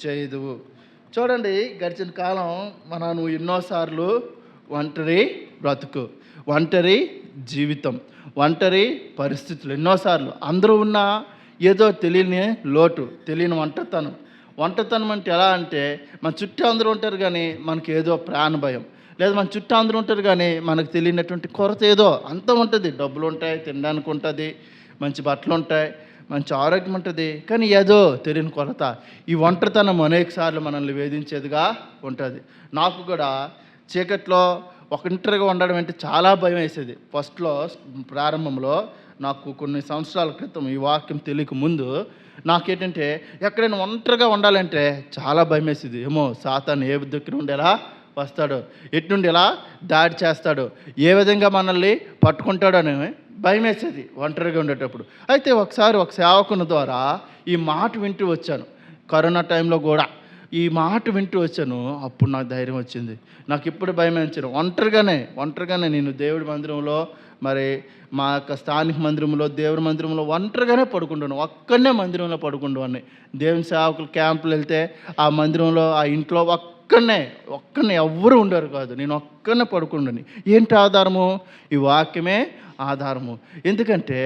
చేయదువు. చూడండి, గడిచిన కాలం మనం ఎన్నోసార్లు ఒంటరి బ్రతుకు, ఒంటరి జీవితం, ఒంటరి పరిస్థితులు ఎన్నోసార్లు అందరూ ఉన్నా ఏదో తెలియని లోటు, తెలియని ఒంటరితనం అంటే ఎలా అంటే మన చుట్టూ అందరూ ఉంటారు కానీ మనకి ఏదో ప్రాణ భయం, లేదా మన చుట్టూ అందరూ ఉంటారు కానీ మనకు తెలియనటువంటి కొరత ఏదో అంత ఉంటుంది. డబ్బులు ఉంటాయి, తినడానికి ఉంటుంది, మంచి బట్టలు ఉంటాయి, మంచి ఆరోగ్యం ఉంటుంది, కానీ ఏదో తెలియని కొరత. ఈ ఒంటరితనం అనేక సార్లు మనల్ని వేధించేదిగా ఉంటుంది. నాకు కూడా చీకట్లో ఒంటరిగా ఉండడం అంటే చాలా భయం వేసేది. ఫస్ట్లో ప్రారంభంలో నాకు కొన్ని సంవత్సరాల క్రితం ఈ వాక్యం తెలియక ముందు నాకేంటంటే ఎక్కడైనా ఒంటరిగా ఉండాలంటే చాలా భయం వేసేది. ఏమో సాతాను ఏ దగ్గర ఉండేలా వస్తాడు, ఎటు నుండి ఎలా దాడి చేస్తాడు, ఏ విధంగా మనల్ని పట్టుకుంటాడు అని భయం వేసేది ఒంటరిగా ఉండేటప్పుడు. అయితే ఒకసారి ఒక సేవకుని ద్వారా ఈ మాట వింటూ వచ్చాను. కరోనా టైంలో కూడా ఈ మాట వింటూ వచ్చాను. అప్పుడు నాకు ధైర్యం వచ్చింది. నాకు ఇప్పుడు భయం వేయించాను. ఒంటరిగానే నేను దేవుడి మందిరంలో, మరి మా యొక్క స్థానిక మందిరంలో, దేవుడి మందిరంలో ఒంటరిగానే పడుకుంటాను. ఒక్కనే మందిరంలో పడుకుంటాను. దేవుని సేవకులు క్యాంపులు వెళ్తే ఆ మందిరంలో, ఆ ఇంట్లో ఒక్కనే ఎవ్వరూ ఉండరు కాదు. నేను ఒక్కనే పడుకుంటాను. ఏంటి ఆధారము? ఈ వాక్యమే ఆధారము. ఎందుకంటే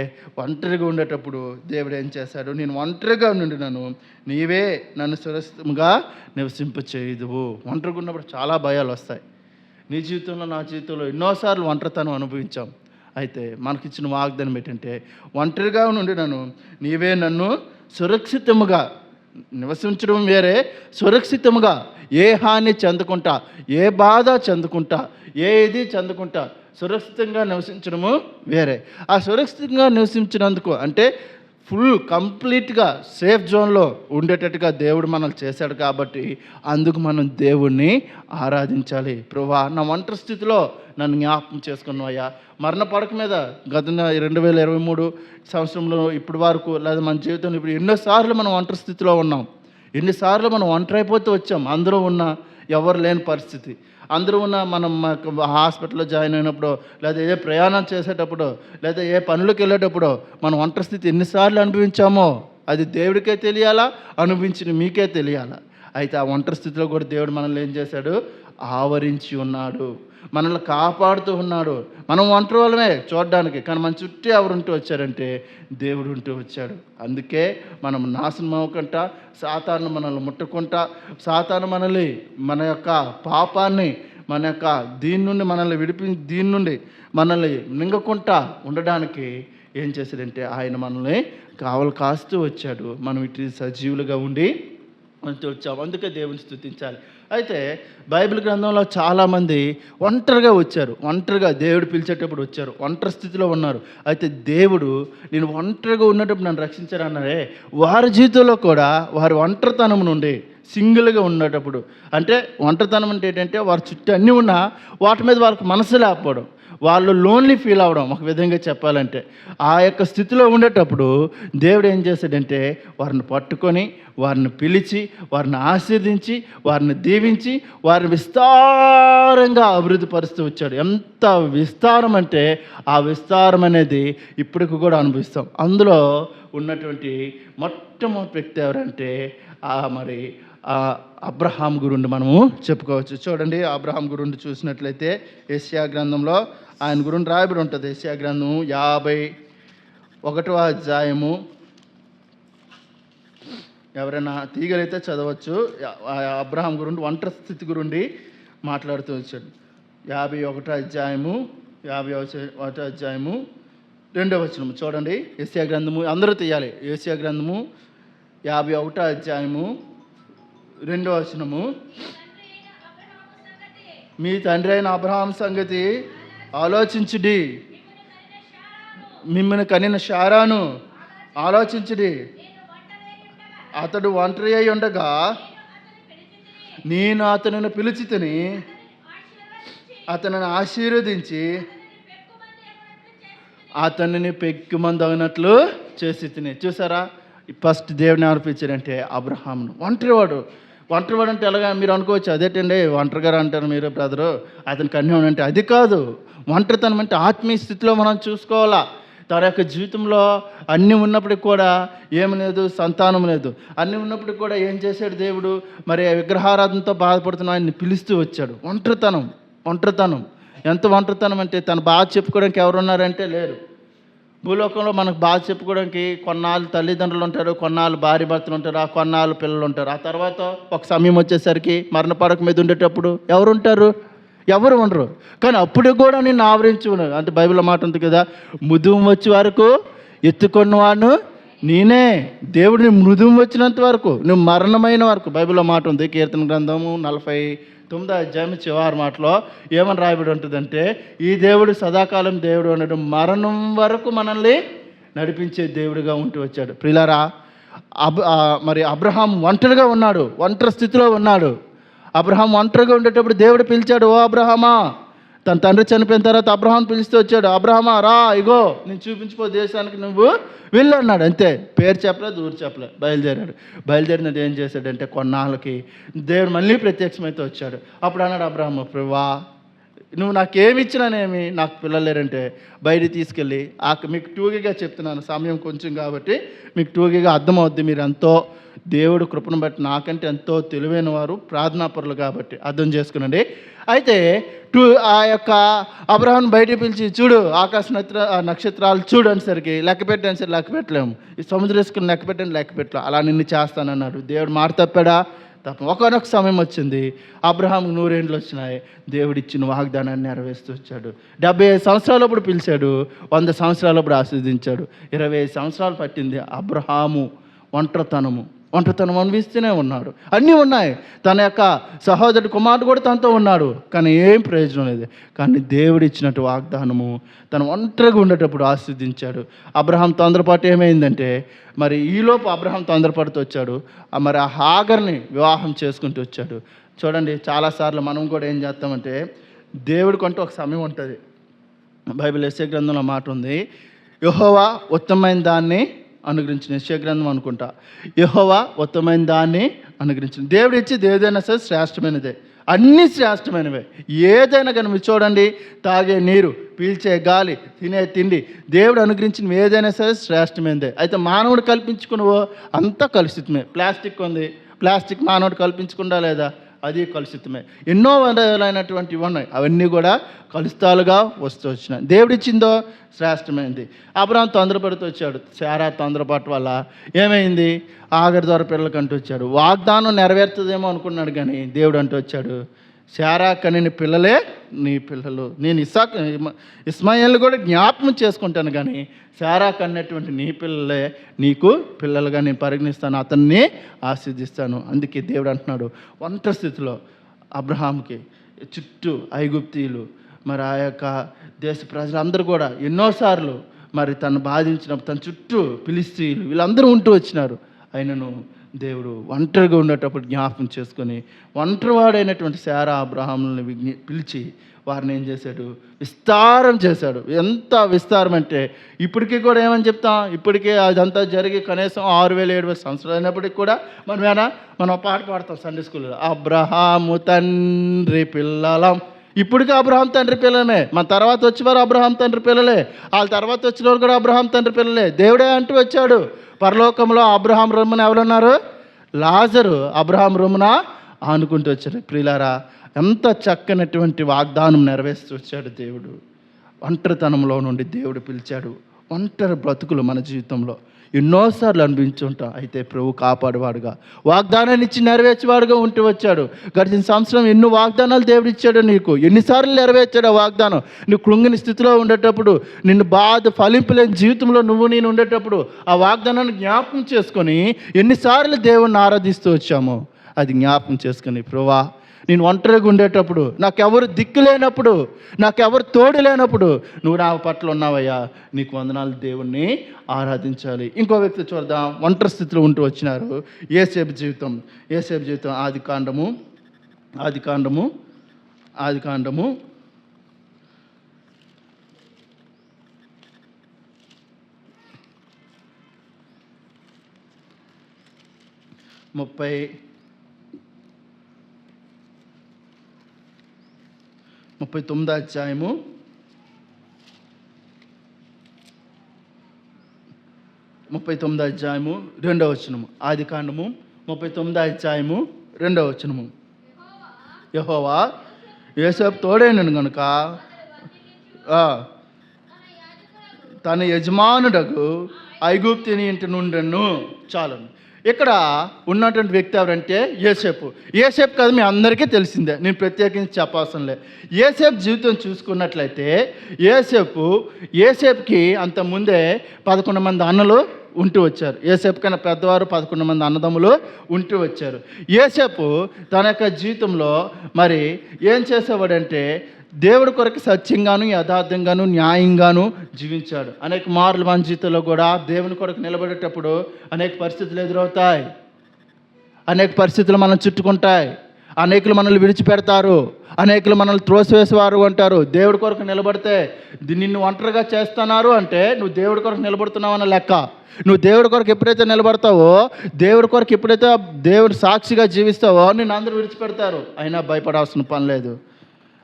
ఒంటరిగా ఉండేటప్పుడు దేవుడు ఏం చేశాడు? నేను ఒంటరిగా ఉండినాను, నీవే నన్ను సురక్షితంగా నివసింపచేయుదువు. ఒంటరిగా ఉన్నప్పుడు చాలా భయాలు వస్తాయి. నీ జీవితంలో, నా జీవితంలో ఎన్నోసార్లు ఒంటరితనం అనుభవించాం. అయితే మనకిచ్చిన వాగ్దానం ఏంటంటే ఒంటరిగా ఉండినాను, నీవే నన్ను సురక్షితముగా నివసించడం వేరే, సురక్షితముగా ఏ హాని చెందకుండా, ఏ బాధ చెందకుండా, ఏది చెందకుండా సురక్షితంగా నివసించడము వేరే. ఆ సురక్షితంగా నివసించినందుకు అంటే కంప్లీట్గా సేఫ్ జోన్లో ఉండేటట్టుగా దేవుడు మనల్ని చేశాడు. కాబట్టి అందుకు మనం దేవుణ్ణి ఆరాధించాలి. ప్రభువా, నా ఒంటరి స్థితిలో నన్ను జ్ఞాపకం చేసుకున్నావయ్యా. మరణ పడక మీద గత 2023 సంవత్సరంలో ఇప్పటి వరకు, లేదా మన జీవితంలో ఇప్పుడు ఎన్నోసార్లు మనం ఒంటరి స్థితిలో ఉన్నాం. ఎన్నిసార్లు మనం ఒంటరి అయిపోతూ వచ్చాం. అందరూ ఉన్నా ఎవరు లేని పరిస్థితి. అందరూ ఉన్న మనం హాస్పిటల్లో జాయిన్ అయినప్పుడు, లేదా ఏ ప్రయాణం చేసేటప్పుడు, లేదా ఏ పనులకు వెళ్ళేటప్పుడు మనం ఒంటరి స్థితి ఎన్నిసార్లు అనుభవించామో అది దేవుడికే తెలియాలా, అనుభవించిన మీకే తెలియాలా. అయితే ఆ ఒంటరి స్థితిలో కూడా దేవుడు మనల్ని ఏం చేశాడు? ఆవరించి ఉన్నాడు, మనల్ని కాపాడుతూ ఉన్నాడు. మనం ఒంటరి వాళ్ళమే చూడడానికి, కానీ మన చుట్టూ ఎవరుంటూ వచ్చారంటే దేవుడు ఉంటూ వచ్చాడు. అందుకే మనం నాశనం అవ్వకుండా, సాతాను మనల్ని ముట్టకుండా, సాతాను మనల్ని, మన యొక్క పాపాన్ని, మన యొక్క దీని నుండి మనల్ని మింగకుండా ఉండడానికి ఏం చేశాడంటే ఆయన మనల్ని కావలి కాస్తూ వచ్చాడు. మనం ఇటు సజీవులుగా ఉండి వచ్చాము. అందుకే దేవుని స్తుతించాలి. అయితే బైబిల్ గ్రంథంలో చాలామంది ఒంటరిగా వచ్చారు, ఒంటరిగా దేవుడు పిలిచేటప్పుడు వచ్చారు, ఒంటరి స్థితిలో ఉన్నారు. అయితే దేవుడు నేను ఒంటరిగా ఉన్నప్పుడు నన్ను రక్షించారన్నారే, వారి జీవితంలో కూడా వారి ఒంటరితనం నుండి సింగిల్గా ఉన్నప్పుడు, అంటే ఒంటరితనం అంటే ఏంటంటే వారి చుట్టూ అన్నీ ఉన్నా వాటి మీద వాళ్ళకి మనసు లేకపోవడం, వాళ్ళు లోన్లీ ఫీల్ అవ్వడం, ఒక విధంగా చెప్పాలంటే. ఆ యొక్క స్థితిలో ఉండేటప్పుడు దేవుడు ఏం చేశాడంటే వారిని పట్టుకొని, వారిని పిలిచి, వారిని ఆశీర్వదించి, వారిని దీవించి, వారిని విస్తారంగా అభివృద్ధి పరుస్తూ వచ్చాడు. ఎంత విస్తారం అంటే ఆ విస్తారం అనేది ఇప్పటికి కూడా అనుభవిస్తాం. అందులో ఉన్నటువంటి మొట్టమొదటి వ్యక్తి ఎవరంటే మరి అబ్రహాం గురుండి మనము చెప్పుకోవచ్చు. చూడండి, అబ్రహాం గురుండి చూసినట్లయితే యెషయా గ్రంథంలో ఆయన గురుండి రాయబడి ఉంటుంది. యెషయా గ్రంథం 51వ అధ్యాయము. ఎవరైనా తీగలైతే చదవచ్చు. అబ్రహాం గురుండి ఒంటరి స్థితి గురుండి మాట్లాడుతూ వచ్చాడు. 51వ అధ్యాయము 2వ వచనము చూడండి. యెషయా గ్రంథము అందరూ తీయాలి. యెషయా గ్రంథము 51వ అధ్యాయము 2వ వచనము. మీ తండ్రి అయిన అబ్రహాం సంగతి ఆలోచించుడి, మిమ్మల్ని కనిన శారాను ఆలోచించుడి. అతడు ఒంటరి అయి ఉండగా నేను అతనిని పిలిచితిని, అతనిని ఆశీర్వదించి అతనిని పెక్కుమంది అయినట్లు చేసి తిని. చూసారా, ఫస్ట్ దేవుని అర్పించాడంటే అబ్రహాంను. ఒంటరివాడు అంటే ఎలాగా మీరు అనుకోవచ్చు, అదేటండి ఒంటరిగారు అంటారు మీరు బ్రదరు, అతనికి అన్నీ అంటే అది కాదు. ఒంటరితనం అంటే ఆత్మీయ స్థితిలో మనం చూసుకోవాలా. తన యొక్క జీవితంలో అన్నీ ఉన్నప్పటికి కూడా ఏమి లేదు, సంతానం లేదు. అన్నీ ఉన్నప్పటికి కూడా ఏం చేశాడు దేవుడు? మరి విగ్రహారాధనతో బాధపడుతున్న ఆయన్ని పిలుస్తూ వచ్చాడు. ఒంటరితనం ఎంత ఒంటరితనం అంటే తను బాధ చెప్పుకోవడానికి ఎవరున్నారంటే లేరు. భూలోకంలో మనకు బాధ చెప్పుకోవడానికి కొన్నాళ్ళు తల్లిదండ్రులు ఉంటారు, కొన్నాళ్ళు భార్య భర్తలు ఉంటారు, ఆ కొన్నాళ్ళు పిల్లలు ఉంటారు. ఆ తర్వాత ఒక సమయం వచ్చేసరికి మరణ పడక మీద ఉండేటప్పుడు ఎవరు ఉంటారు? ఎవరు ఉండరు. కానీ అప్పుడు కూడా నిన్ను ఆవరించి ఉన్నారు. అంటే బైబిల్లో మాట ఉంది కదా, ముదుము వచ్చే వరకు ఎత్తుకున్నవాడు నేనే. దేవుడిని మృదువు వచ్చినంత వరకు, నువ్వు మరణమైన వరకు బైబిల్లో మాట ఉంది. కీర్తన గ్రంథము 49వ అధ్యాయం చివరి మాటలో ఏమని రాయబడి ఉంటుందంటే, ఈ దేవుడు సదాకాలం దేవుడు అనడం, మరణం వరకు మనల్ని నడిపించే దేవుడిగా ఉంటూ వచ్చాడు. ప్రియులారా, మరి అబ్రహాం ఒంటరిగా ఉన్నాడు, ఒంటరి స్థితిలో ఉన్నాడు. అబ్రహాం ఒంటరిగా ఉండేటప్పుడు దేవుడు పిలిచాడు, ఓ అబ్రహామా. తన తండ్రి చనిపోయిన తర్వాత అబ్రహాం పిలిస్తూ వచ్చాడు, అబ్రహామా రా, ఇగో నేను చూపించిపో దేశానికి నువ్వు వెళ్ళు అన్నాడు. అంతే, పేరు చెప్పలేదు, ఊరు చెప్పలేదు, బయలుదేరినది ఏం చేశాడంటే కొన్నాళ్ళకి దేవుడు మళ్ళీ ప్రత్యక్షమైతే వచ్చాడు. అప్పుడు అన్నాడు అబ్రహాము, ప్రభువా నువ్వు నాకేమి ఇచ్చినానేమి, నాకు పిల్లలు లేరంటే బయట తీసుకెళ్ళి మీకు టూగిగా చెప్తున్నాను, సమయం కొంచెం కాబట్టి మీకు టూగిగా అర్థమవుద్ది. మీరు ఎంతో దేవుడు కృపను బట్టి నాకంటే ఎంతో తెలివైన వారు, ప్రార్థనాపరులు కాబట్టి అర్థం చేసుకునండి. అయితే ఆ యొక్క అబ్రహాం బయట పిలిచి చూడు ఆకాశ నక్షత్రాలు చూడు అనేసరికి లెక్క పెట్టాను సరే లెక్క పెట్టలేము, ఈ సముద్ర ఇసుకను లెక్క పెట్టలేము, అలా నిన్ను చేస్తానన్నాడు. దేవుడు మాట తప్పాడా? తప్ప. ఒకనొక సమయం వచ్చింది, అబ్రహాంకు 100 ఏండ్లు వచ్చినాయి. దేవుడు ఇచ్చిన వాగ్దానాన్ని నెరవేరుస్తూ వచ్చాడు. 75 సంవత్సరాలప్పుడు పిలిచాడు, 100 సంవత్సరాలప్పుడు ఆశీర్వదించాడు. 25 సంవత్సరాలు పట్టింది అబ్రహాము ఒంటరితనం అనిపిస్తూనే ఉన్నాడు. అన్నీ ఉన్నాయి, తన యొక్క సహోదరుడు కుమారుడు కూడా తనతో ఉన్నాడు, కానీ ఏం ప్రయోజనం లేదు. కానీ దేవుడు ఇచ్చినట్టు వాగ్దానము తను ఒంటరిగా ఉండేటప్పుడు ఆశీర్వదించాడు. అబ్రహాం తొందరపాటు ఏమైందంటే, మరి ఈలోపు అబ్రహాం తొందరపడుతూ వచ్చాడు, మరి ఆ హాగర్ని వివాహం చేసుకుంటూ వచ్చాడు. చూడండి, చాలాసార్లు మనం కూడా ఏం చేస్తామంటే, దేవుడికంటూ ఒక సమయం ఉంటుంది. బైబిల్ యెషయా గ్రంథంలో మాట ఉంది, యెహోవా ఉత్తమమైన దాన్ని అనుగ్రహించిన. యెషయా గ్రంథం అనుకుంటా, యెహోవా ఉత్తమమైన దాన్ని అనుగ్రహించిన. దేవుడు ఇచ్చేది ఏదైనా సరే శ్రేష్టమైనదే, అన్నీ శ్రేష్టమైనవే. ఏదైనా కానీ మీరు చూడండి, తాగే నీరు, పీల్చే గాలి, తినే తిండి, దేవుడు అనుగ్రహించినవి ఏదైనా సరే శ్రేష్టమైనదే. అయితే మానవుడు కల్పించుకున్నవో అంతా కలుషితమే. ప్లాస్టిక్ ఉంది, ప్లాస్టిక్ మానవుడు కల్పించుకుందా లేదా? అది కలుషితమే. ఎన్నో విధాలైనటువంటివి ఉన్నాయి, అవన్నీ కూడా కలుషితాలుగా వస్తూ వచ్చినాయి. దేవుడిచ్చిందో శ్రేష్టమైంది. అబ్రహాం తొందరపడుతూ వచ్చాడు. శారా తొందరపాటు వల్ల ఏమైంది? ఆగర్ ద్వారా పిల్లలకి అంటూ వచ్చాడు. వాగ్దానం నెరవేరుతుందేమో అనుకున్నాడు, కానీ దేవుడు అంటూ వచ్చాడు, శారా కనిన పిల్లలే నీ పిల్లలు, నేను ఇస్మాయిల్ని కూడా జ్ఞాపకం చేసుకుంటాను, కానీ శారా కన్నటువంటి నీ పిల్లలే నీకు పిల్లలుగా నేను పరిగణిస్తాను, అతన్ని ఆశీర్దిస్తాను. అందుకే దేవుడు అంటున్నాడు, ఒంటరి స్థితిలో అబ్రహాంకి చుట్టూ ఐగుప్తీయులు, మరి ఆ యొక్క దేశ ప్రజలందరూ కూడా ఎన్నోసార్లు మరి తను బాధించినప్పుడు తన చుట్టూ ఫిలిష్తీయులు వీళ్ళందరూ ఉంటూ వచ్చినారు. అయినను దేవుడు ఒంటరిగా ఉండేటప్పుడు జ్ఞాపకం చేసుకొని ఒంటరివాడైనటువంటి శారా అబ్రహాంని పిలిచి వారిని ఏం చేశాడు? విస్తారం చేశాడు. ఎంత విస్తారం అంటే ఇప్పటికీ కూడా ఏమని చెప్తాం, ఇప్పటికే అదంతా జరిగి కనీసం 6,000-7,000 సంవత్సరాలు అయినప్పటికీ కూడా మనం పాట పాడతాం సండే స్కూల్లో, అబ్రహాము తండ్రి పిల్లలం. ఇప్పటికీ అబ్రహాం తండ్రి పిల్లలమే. మన తర్వాత వచ్చేవారు అబ్రహాం తండ్రి పిల్లలే, వాళ్ళ తర్వాత వచ్చిన వారు కూడా అబ్రహాం తండ్రి పిల్లలే. దేవుడే అంటూ వచ్చాడు, పరలోకంలో అబ్రహాం రొమ్మున ఎవరున్నారు? లాజరు అబ్రహాం రొమ్మున ఆనుకుంటూ వచ్చారు. ప్రియులారా, ఎంత చక్కనటువంటి వాగ్దానం నెరవేర్చి వచ్చాడు దేవుడు. ఒంటరితనంలో నుండి దేవుడు పిలిచాడు. ఒంటరి బ్రతుకులు మన జీవితంలో ఎన్నోసార్లు అనిపించుంటాం. అయితే ప్రభు కాపాడువాడుగా, వాగ్దానాన్ని ఇచ్చి నెరవేర్చేవాడుగా ఉంటూ వచ్చాడు. గడిచిన సంవత్సరం ఎన్నో వాగ్దానాలు దేవుడు ఇచ్చాడు నీకు. ఎన్నిసార్లు నెరవేర్చాడు ఆ వాగ్దానం? నువ్వు కృంగిని స్థితిలో ఉండేటప్పుడు, నిన్ను బాధ ఫలింపులేని జీవితంలో నేను ఉండేటప్పుడు ఆ వాగ్దానాన్ని జ్ఞాపకం చేసుకొని ఎన్నిసార్లు దేవుణ్ణి ఆరాధిస్తూ వచ్చామో అది జ్ఞాపకం చేసుకొని, ప్రభువా నేను ఒంటరిగా ఉండేటప్పుడు, నాకెవరు దిక్కు లేనప్పుడు, నాకెవరు తోడు లేనప్పుడు నువ్వు నా పట్ల ఉన్నావయ్యా, నీకు వందనాలు. దేవుణ్ణి ఆరాధించాలి. ఇంకో వ్యక్తి చూద్దాం, ఒంటరి స్థితిలో ఉంటూ వచ్చినారు. యోసేపు జీవితం ఆది కాండము 39వ అధ్యాయము 39 అధ్యాయము 2వ వచనము. ఆదికాండము 39 అధ్యాయము 2వ వచనము. యెహోవా యోసేపు తోడైనను గనుక తన యజమానుడకు ఐగుప్తుని ఇంటి నుండెను. చాలను. ఇక్కడ ఉన్నటువంటి వ్యక్తి ఎవరంటే యోసేపు. యోసేపు కదా మీ అందరికీ తెలిసిందే, నేను ప్రత్యేకించి చెప్పాల్సిన లే. యోసేపు జీవితం చూసుకున్నట్లయితే యోసేపుకి అంత ముందే 11 మంది అన్నలు ఉంటూ వచ్చారు. యోసేపు కన్నా పెద్దవారు 11 మంది అన్నదమ్ములు ఉంటూ వచ్చారు. యోసేపు తన యొక్క జీవితంలో మరి ఏం చేసేవాడంటే దేవుడి కొరకు సత్యంగాను యథార్థంగాను న్యాయంగాను జీవించాడు. అనేక మార్లు మన జీవితంలో కూడా దేవుని కొరకు నిలబడేటప్పుడు అనేక పరిస్థితులు ఎదురవుతాయి, అనేక పరిస్థితులు మనం చుట్టుకుంటాయి, అనేకులు మనల్ని విడిచిపెడతారు, అనేకులు మనల్ని త్రోసివేసేవారు అంటారు. దేవుడి కొరకు నిలబడితే నిన్ను ఒంటరిగా చేస్తున్నారు అంటే నువ్వు దేవుడి కొరకు నిలబడుతున్నావు అన్న లెక్క. నువ్వు దేవుడి కొరకు ఎప్పుడైతే నిలబడతావో, దేవుడి కొరకు ఎప్పుడైతే దేవుడు సాక్షిగా జీవిస్తావో నిన్ను అందరూ విడిచిపెడతారు. అయినా భయపడాల్సిన పని లేదు.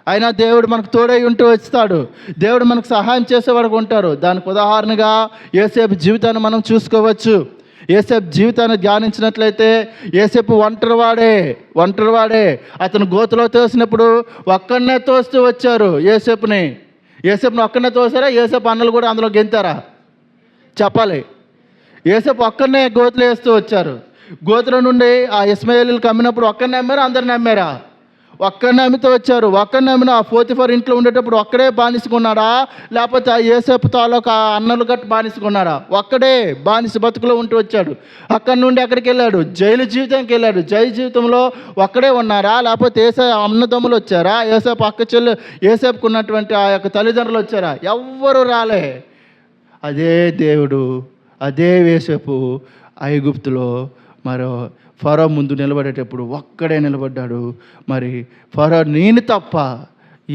అయినా దేవుడు మనకు తోడై ఉంటూ వస్తాడు. దేవుడు మనకు సహాయం చేసేవాడు ఉంటారు. దానికి ఉదాహరణగా యోసేపు జీవితాన్ని మనం చూసుకోవచ్చు. యోసేపు జీవితాన్ని ధ్యానించినట్లయితే యోసేపు ఒంటరివాడే. అతను గోతులో తోసినప్పుడు ఒక్కడనే తోస్తూ వచ్చారు. యోసేపుని ఒక్కడనే తోసారా? యోసేపు అన్నలు కూడా అందులో గెంతారా? చెప్పాలి. యోసేపు ఒక్కడనే గోతులు వేస్తూ వచ్చారు. గోతుల నుండి ఆ ఇష్మాయేలీయులు కమ్మినప్పుడు ఒక్కడిని నమ్మారా? అందరు నమ్మారా? ఒక్కడిని నమ్మితే వచ్చారు. ఒక్కడిని నమ్మిన ఆ పోతిఫర్ ఇంట్లో ఉండేటప్పుడు ఒక్కడే బానిసుకున్నాడా, లేకపోతే ఆ యోసేపు తాలూకా అన్నలు గట్టి బానిసుకున్నాడా? ఒక్కడే బానిస బతుకులో ఉంటూ వచ్చాడు. అక్కడి నుండి ఎక్కడికి వెళ్ళాడు? జైలు జీవితానికి వెళ్ళాడు. జైలు జీవితంలో ఒక్కడే ఉన్నారా, లేకపోతే అన్నదమ్ములు వచ్చారా? యోసేపు అక్క చెల్లి యోసేపుకు ఉన్నటువంటి ఆ యొక్క తల్లిదండ్రులు వచ్చారా? ఎవ్వరు రాలే. అదే దేవుడు, అదే యోసేపు ఐగుప్తులో మరో ఫరో ముందు నిలబడేటప్పుడు ఒక్కడే నిలబడ్డాడు. మరి ఫరో నేను తప్ప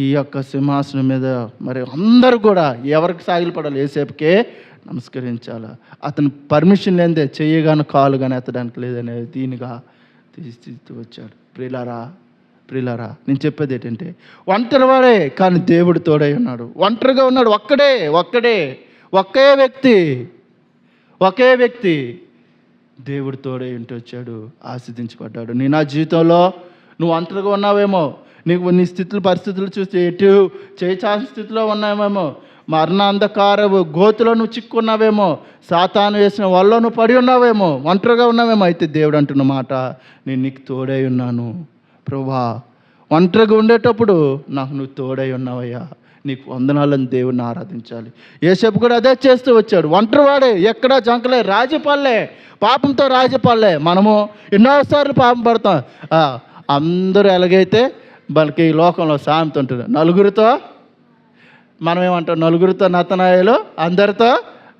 ఈ యొక్క సింహాసనం మీద మరి అందరూ కూడా ఎవరికి సాగిలపడాలి? యోసేపుకే నమస్కరించాలి. అతను పర్మిషన్ లేదే చెయ్యగాను కాలు కానీ ఎత్తడానికి లేదనే దీనిగా తీస్తూ వచ్చాడు. ప్రియులారా నేను చెప్పేది ఏంటంటే ఒంటరివాడే కానీ దేవుడు తోడై ఉన్నాడు. ఒంటరిగా ఉన్నాడు. ఒకే వ్యక్తి దేవుడు తోడై ఉంటూ వచ్చాడు, ఆశీర్వదించబడ్డాడు. నీ నా జీవితంలో నువ్వు ఒంటరిగా ఉన్నావేమో, నీ పరిస్థితులు చూస్తే ఎటు చేయాల్సిన స్థితిలో ఉన్నావేమో, మరణ అంధకార గోతులో నువ్వు చిక్కున్నావేమో, సాతాను వేసిన వల్ల నువ్వు పడి ఉన్నావేమో, ఒంటరిగా ఉన్నావేమో. అయితే దేవుడు అంటున్న మాట, నేను నీకు తోడై ఉన్నాను ప్రభువా. ఒంటరిగా ఉండేటప్పుడు నాకు నువ్వు తోడై ఉన్నావయ్యా, నీకు వందనాలను దేవుడిని ఆరాధించాలి. యోసేపు కూడా అదే చేస్తూ వచ్చాడు. ఒంటరివాడే, ఎక్కడా జంకలే, రాజపాలే, పాపంతో రాజపాలే. మనము ఎన్నోసార్లు పాపం పడతాం. అందరూ ఎలాగైతే మనకి ఈ లోకంలో సామెత ఉంటుంది, నలుగురితో మనం ఏమంటాం, నలుగురితో నతనాయలు, అందరితో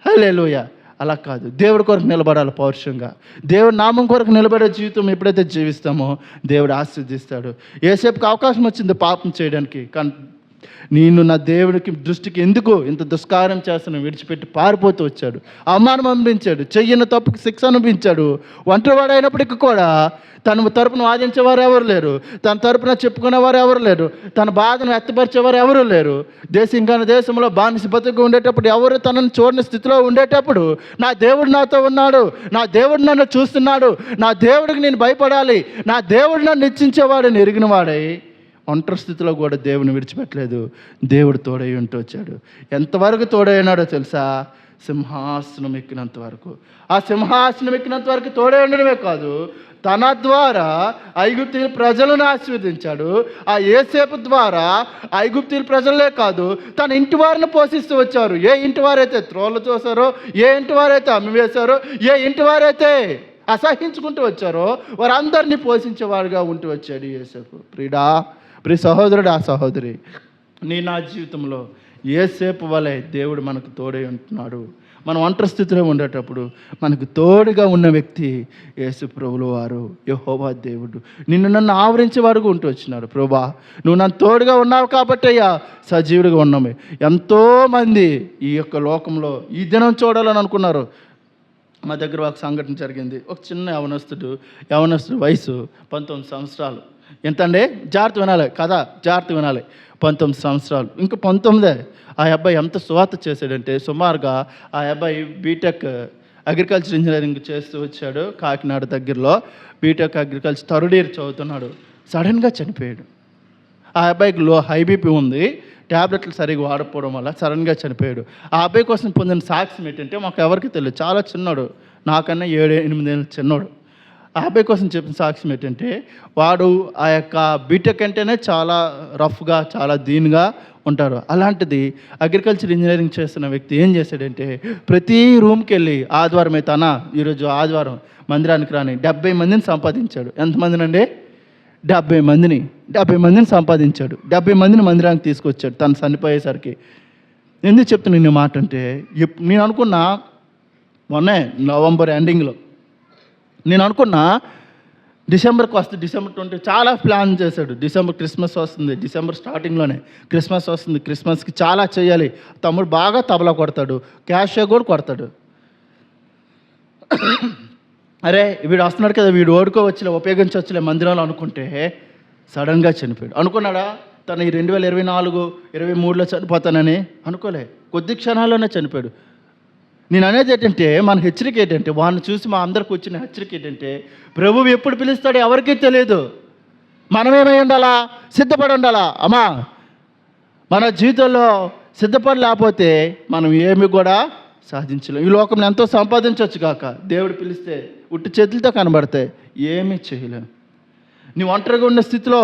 హల్లెలూయా. అలా కాదు, దేవుడి కొరకు నిలబడాలి పౌరుషంగా. దేవుడి నామం కొరకు నిలబడే జీవితం ఎప్పుడైతే జీవిస్తామో దేవుడు ఆశీర్వదిస్తాడు. యోసేపుకి అవకాశం వచ్చింది పాపం చేయడానికి, కానీ నేను నా దేవుడికి దృష్టికి ఎందుకు ఇంత దుష్కార్యం చేస్తాను విడిచిపెట్టి పారిపోతూ వచ్చాడు. అవమానం అనిపించాడు, చెయ్యని తప్పుకి శిక్ష అనిపించాడు. ఒంటరివాడైనప్పటికీ కూడా తన తరపున వాదించేవారు ఎవరు లేరు, తన తరపున చెప్పుకునేవారు ఎవరు లేరు, తన బాధను వ్యక్తపరిచేవారు ఎవరు లేరు. దేశంలో బానిస బతుకు ఉండేటప్పుడు ఎవరు తనను చూడని స్థితిలో ఉండేటప్పుడు నా దేవుడు నాతో ఉన్నాడు, నా దేవుడు నన్ను చూస్తున్నాడు, నా దేవుడికి నేను భయపడాలి, నా దేవుడు నన్ను నిశ్చించేవాడు ఎరిగిన వాడై ఒంటరి స్థితిలో కూడా దేవుని విడిచిపెట్టలేదు. దేవుడు తోడై ఉంటూ వచ్చాడు. ఎంతవరకు తోడైనాడో తెలుసా? సింహాసనం ఎక్కినంత వరకు. ఆ సింహాసనం ఎక్కినంత వరకు తోడై ఉండడమే కాదు, తన ద్వారా ఐగుప్తీయుల ప్రజలను ఆశీర్వదించాడు. ఆ యోసేపు ద్వారా ఐగుప్తీయుల ప్రజలే కాదు, తన ఇంటి వారిని పోషిస్తూ వచ్చారు. ఏ ఇంటి వారైతే త్రోళ్ళు తోసారో, ఏ ఇంటి వారైతే అమ్మివేశారో, ఏ ఇంటి వారైతే అసహించుకుంటూ వచ్చారో వారందరినీ పోషించేవాడుగా ఉంటూ వచ్చాడు యోసేపు. ప్రియ సహోదరుడు, ఆ సహోదరి, నా జీవితంలో యోసేపు వలె దేవుడు మనకు తోడై ఉంటున్నాడు. మనం ఒంటరి స్థితిలో ఉండేటప్పుడు మనకు తోడుగా ఉన్న వ్యక్తి యేసు ప్రభువు వారు, యెహోవా దేవుడు. నన్ను ఆవరించేవాడుగా ఉంటూ వచ్చినాడు. ప్రభువా, నువ్వు నన్ను తోడుగా ఉన్నావు కాబట్టి అయ్యా సజీవుడిగా ఉన్నామే. ఎంతోమంది ఈ యొక్క లోకంలో ఈ దినం చూడాలని అనుకున్నారు. మా దగ్గర ఒక సంఘటన జరిగింది. ఒక చిన్న యవనస్తుడు వయసు 19 సంవత్సరాలు. ఎంతండి? జాగ్రత్త వినాలి కదా, జాగ్రత్త వినాలి. 19 సంవత్సరాలు, ఇంకా 19. ఆ అబ్బాయి ఎంత సువార్త చేశాడంటే సుమారుగా ఆ అబ్బాయి బీటెక్ అగ్రికల్చర్ ఇంజనీరింగ్ చేస్తూ వచ్చాడు కాకినాడ దగ్గరలో. బీటెక్ అగ్రికల్చర్ థర్డ్ ఇయర్ చదువుతున్నాడు. సడన్గా చనిపోయాడు. ఆ అబ్బాయికి హై బీపీ ఉంది, ట్యాబ్లెట్లు సరిగ్గా వాడకపోవడం వల్ల సడన్గా చనిపోయాడు. ఆ అబ్బాయి కోసం పొందిన సాక్ష్యం ఏంటంటే మాకు ఎవరికి తెలియదు, చాలా చిన్నోడు, నాకన్నా 7-8 ఏళ్ళు చిన్నోడు. ఆ అబ్బాయి కోసం చెప్పిన సాక్ష్యం ఏంటంటే వాడు ఆ యొక్క బీటెక్ అంటేనే చాలా రఫ్గా, చాలా దీన్గా ఉంటారు. అలాంటిది అగ్రికల్చర్ ఇంజనీరింగ్ చేస్తున్న వ్యక్తి ఏం చేశాడంటే ప్రతి రూమ్కి వెళ్ళి ఆదివారం అయితే ఈరోజు ఆదివారం మందిరానికి రాని 70 మందిని సంపాదించాడు. ఎంతమందినండి? 70 మందిని సంపాదించాడు. 70 మందిని మందిరానికి తీసుకొచ్చాడు తను చనిపోయేసరికి. ఎందుకు చెప్తున్నా నేను మాట అంటే, నేను అనుకున్నా మొన్నే నవంబర్ ఎండింగ్లో నేను అనుకున్నా డిసెంబర్కి వస్తే డిసెంబర్ 20 చాలా ప్లాన్ చేశాడు. డిసెంబర్ క్రిస్మస్ వస్తుంది, డిసెంబర్ స్టార్టింగ్లోనే క్రిస్మస్ వస్తుంది, క్రిస్మస్కి చాలా చేయాలి. తమ్ముడు బాగా తబలా కొడతాడు, క్యాష్ కూడా కొడతాడు. అరే వీడు వస్తున్నాడు కదా, వీడు ఓడుకోవచ్చులే, ఉపయోగించవచ్చులే మందిరంలో అనుకుంటే సడన్గా చనిపోయాడు. అనుకున్నాడా తను ఈ 2024-23లో చనిపోతానని? అనుకోలే, కొద్ది క్షణాల్లోనే చనిపోయాడు. నేను అనేది ఏంటంటే మన హెచ్చరిక ఏంటంటే, వాడిని చూసి మా అందరికి వచ్చిన హెచ్చరిక ఏంటంటే ప్రభువు ఎప్పుడు పిలుస్తాడో ఎవరికీ తెలియదు. మనమేమై ఉండాలా? సిద్ధపడి ఉండాలా. అమ్మా మన జీవితంలో సిద్ధపడి లేకపోతే మనం ఏమి కూడా సాధించలేం. ఈ లోకంలో ఎంతో సంపాదించవచ్చు కాక దేవుడు పిలిస్తే ఉట్టి చేతులతో కనబడతాయి, ఏమీ చేయలేం. నీ ఒంటరిగా ఉన్న స్థితిలో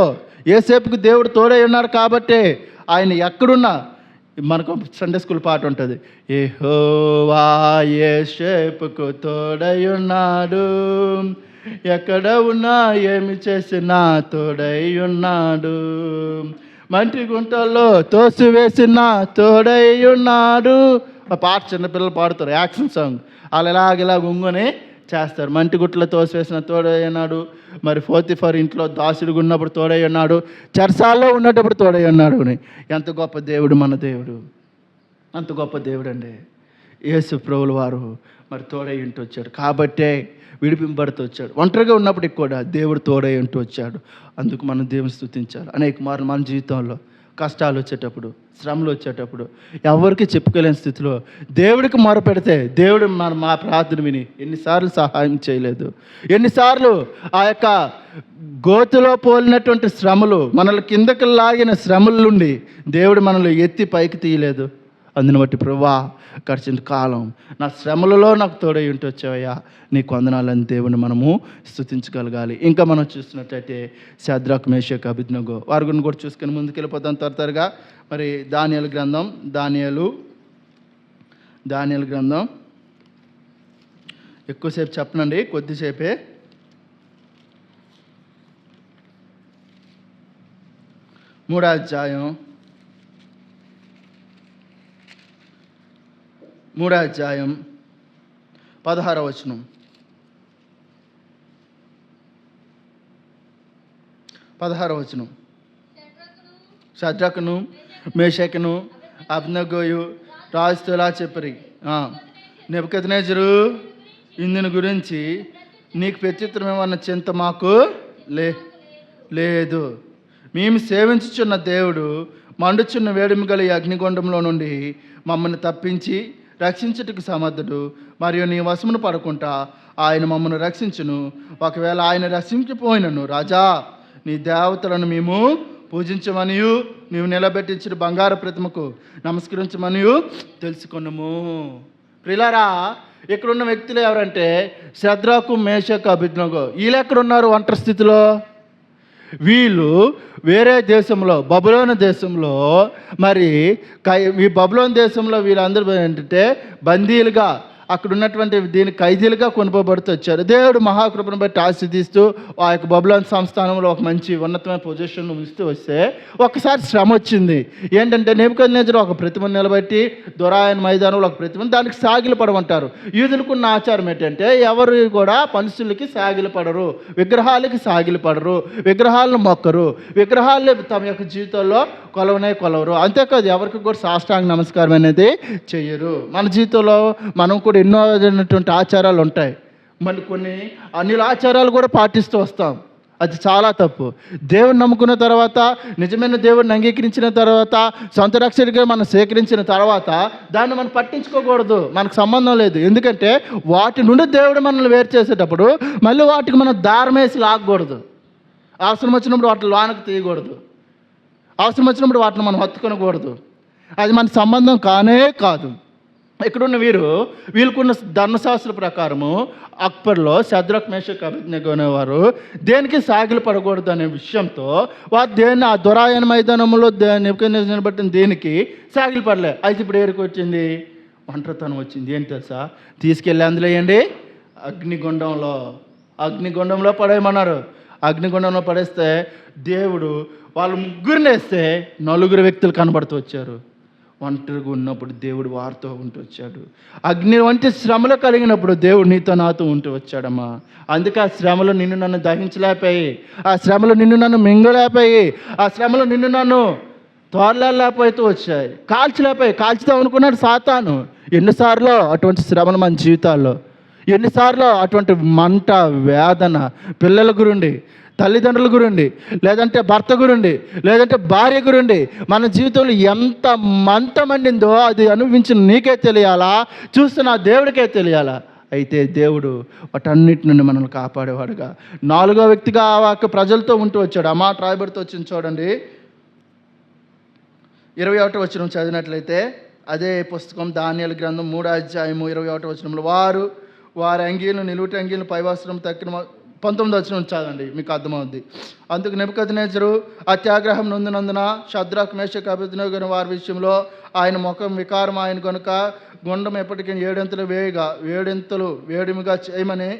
ఏసేపుకు దేవుడు తోడై ఉన్నాడు కాబట్టి ఆయన ఎక్కడున్నా, మనకు సండే స్కూల్ పాట ఉంటుంది, యెహోవా యేసేపుకు తోడై ఉన్నాడు, ఎక్కడ ఉన్నా ఏమి చేసినా తోడై ఉన్నాడు, మంటి గుంటల్లో తోసివేసిన తోడై ఉన్నాడు. ఆ పాట చిన్నపిల్లలు పాడుతారు, యాక్షన్ సాంగ్. వాళ్ళు ఇలాగ ఉంగుని చేస్తారు. మంటి గుట్టలో తోసివేసిన తోడై ఉన్నాడు, మరి 44 ఇంట్లో దాసుడుగా ఉన్నప్పుడు తోడై ఉన్నాడు, చెరసాల్లో ఉన్నప్పుడు తోడై ఉన్నాడు అని. ఎంత గొప్ప దేవుడు మన దేవుడు, అంత గొప్ప దేవుడు అండి యేసు ప్రభువుల వారు. మరి తోడై ఉంటూ వచ్చాడు కాబట్టే విడిపింపబడుతూ వచ్చాడు. ఒంటరిగా ఉన్నప్పటికి కూడా దేవుడు తోడై ఉంటూ వచ్చాడు. అందుకు మనం దేవుని స్తుతించాలి. అనేక మార్లు మన జీవితంలో కష్టాలు వచ్చేటప్పుడు, శ్రమలు వచ్చేటప్పుడు, ఎవరికి చెప్పుకోలేని స్థితిలో దేవుడికి మొరపెడితే దేవుడు మా ప్రార్థన విని ఎన్నిసార్లు సహాయం చేయలేదు, ఎన్నిసార్లు ఆ యొక్క గోతులో పోలినటువంటి శ్రమలు, మనల్ని కిందకి లాగిన శ్రమల నుండి దేవుడు మనల్ని ఎత్తి పైకి తీయలేదు. అందుని బట్టి ప్రభువా గడిచిన కాలం నా శ్రమలలో నాకు తోడై ఉంటూ వచ్చావయ్యా, నీకు వందనాలని దేవుని మనము స్తుతించగలగాలి. ఇంకా మనం చూస్తున్నట్టయితే షద్రక్ మేషక్ అబేద్నెగో వారి గురించి కూడా చూసుకొని ముందుకెళ్ళిపోతాం త్వరగా. మరి దానియేలు గ్రంథం, దానియేలు గ్రంథం ఎక్కువసేపు చెప్పనండి, కొద్దిసేపే. మూడో అధ్యాయం 16వ వచనం. 16వ వచనం. షద్రకును మేషకును అబేద్నెగోయు రాజుతో ఇలా చెప్పరి, నెబుకద్నెజరు ఇందుని గురించి నీకు ప్రత్యుత్తరం ఏమన్న చింత మాకు లేదు. మేము సేవించుచున్న దేవుడు మండుచున్న వేడిమి గల అగ్నిగుండంలో నుండి మమ్మల్ని తప్పించి రక్షించుటకు సమర్థుడు, మరియు నీ వశమును పడకుండా ఆయన మమ్మల్ని రక్షించును. ఒకవేళ ఆయన రక్షించిపోయినను రాజా నీ దేవతలను మేము పూజించమనియు నీవు నిలబెట్టించిన బంగారు ప్రతిమకు నమస్కరించమనియు తెలుసుకున్నాము. ప్రియులారా, ఇక్కడున్న వ్యక్తులు ఎవరంటే షద్రకు మేషకు అబేద్నెగో. వీళ్ళు ఎక్కడున్నారు ఒంటరి స్థితిలో? వీళ్ళు వేరే దేశంలో, బబులోను దేశంలో, మరి ఈ బబులోను దేశంలో వీళ్ళందరూ ఏంటంటే బందీలుగా, అక్కడ ఉన్నటువంటి దీని ఖైదీలుగా కొనుకోబడుతూ వచ్చారు. దేవుడు మహాకృపను బట్టి ఆశీర్దిస్తూ ఆ యొక్క బబులోను సంస్థానంలో ఒక మంచి ఉన్నతమైన పొజిషన్ ఉంచుతూ వస్తే ఒకసారి శ్రమ వచ్చింది. ఏంటంటే నెబుకద్నెజరు ఒక ప్రతిమను నిలబెట్టి దొరాయన మైదానంలో ఒక ప్రతిమను, దానికి సాగిలు పడమంటారు. యూదులకున్న ఆచారం ఏంటంటే ఎవరు కూడా మనుషులకి సాగిలు పడరు, విగ్రహాలకి సాగిలు పడరు, విగ్రహాలను మొక్కరు, విగ్రహాలు తమ యొక్క జీవితంలో కొలవరు. అంతేకాదు ఎవరికి కూడా సాష్టాంగ నమస్కారం అనేది చెయ్యరు. మన జీవితంలో మనం కూడా ఎన్నో విధమైనటువంటి ఆచారాలు ఉంటాయి. మరి కొన్ని అన్ని ఆచారాలు కూడా పాటిస్తూ వస్తాం. అది చాలా తప్పు. దేవుని నమ్ముకున్న తర్వాత, నిజమైన దేవుడిని అంగీకరించిన తర్వాత, సొంత రక్షకుడిగా మనం స్వీకరించిన తర్వాత దాన్ని మనం పట్టించుకోకూడదు. మనకు సంబంధం లేదు. ఎందుకంటే వాటి నుండి దేవుడు మనల్ని వేరు చేసేటప్పుడు మళ్ళీ వాటికి మనం దారం వేసి లాగకూడదు. అవసరం వచ్చినప్పుడు వాటిని లోనకు తీయకూడదు. అవసరం వచ్చినప్పుడు వాటిని మనం హత్తుకొనకూడదు. అది మన సంబంధం కానే కాదు. ఇక్కడున్న వీళ్ళకున్న ధర్మశాస్త్ర ప్రకారము అక్బర్లో షద్రక్ మేషక్ అబేద్నెగో అనేవారు దేనికి సాగిలు పడకూడదు అనే విషయంతో వారు దేన్ని ఆ దొరాయన మైదానంలో నెబుకద్నెజర్ బట్టిన దేనికి సాగిలు పడలే. అయితే ఇప్పుడు ఏరికి వచ్చింది? ఒంటరితనం వచ్చింది. ఏంటి తెలుసా? తీసుకెళ్ళి అందులో వేయండి, అగ్నిగుండంలో పడేయమన్నారు. అగ్నిగుండంలో పడేస్తే దేవుడు వాళ్ళు ముగ్గురిని వేస్తే 4 వ్యక్తులు కనబడుతూ వచ్చారు. ఒంటరిగా ఉన్నప్పుడు దేవుడు వారితో ఉంటూ వచ్చాడు. అగ్ని వంటి శ్రమలు కలిగినప్పుడు దేవుడు నీతో నాతో ఉంటూ వచ్చాడమ్మా. అందుకే ఆ శ్రమలు నిన్ను నన్ను దహించలేపాయి, ఆ శ్రమలు నిన్ను నన్ను మింగలేపాయి, ఆ శ్రమలు నిన్ను నన్ను తోరలేకపోతూ వచ్చాయి, కాల్చుదాం అనుకున్నాడు సాతాను. ఎన్నిసార్లు అటువంటి శ్రమలు మన జీవితాల్లో, ఎన్నిసార్లు అటువంటి మంట వేదన పిల్లల గురుండి, తల్లిదండ్రుల గురుండి, లేదంటే భర్త గురుండి, లేదంటే భార్య గురుండి మన జీవితంలో ఎంత మంట మండిందో అది అనుభవించిన నీకే తెలియాలా, చూస్తున్న దేవుడికే తెలియాలా. అయితే దేవుడు వాటన్నిటి నుండి మనల్ని కాపాడేవాడుగా 4వ వ్యక్తిగా ఆ ప్రజలతో ఉంటూ వచ్చాడు. ఆ మాట రాయబడితో వచ్చింది చూడండి. 21వ వచనం చదివినట్లయితే అదే పుస్తకం దానియేలు గ్రంథం 3వ అధ్యాయము 21వ వచనంలో వారి అంగీలను నిలువుటి అంగీలను పైవస్త్రం తక్కిన 19వ వచనం చదవండి, మీకు అర్థమవుద్ది. అందుకు నెబుకద్నెజరు అత్యాగ్రహం నొందినందున షద్రక్ మేషక్ అబేద్నెగో వారి విషయంలో ఆయన ముఖం వికారం ఆయన కనుక గుండం ఎప్పటికీ 7 వేడిమిగా చేయమని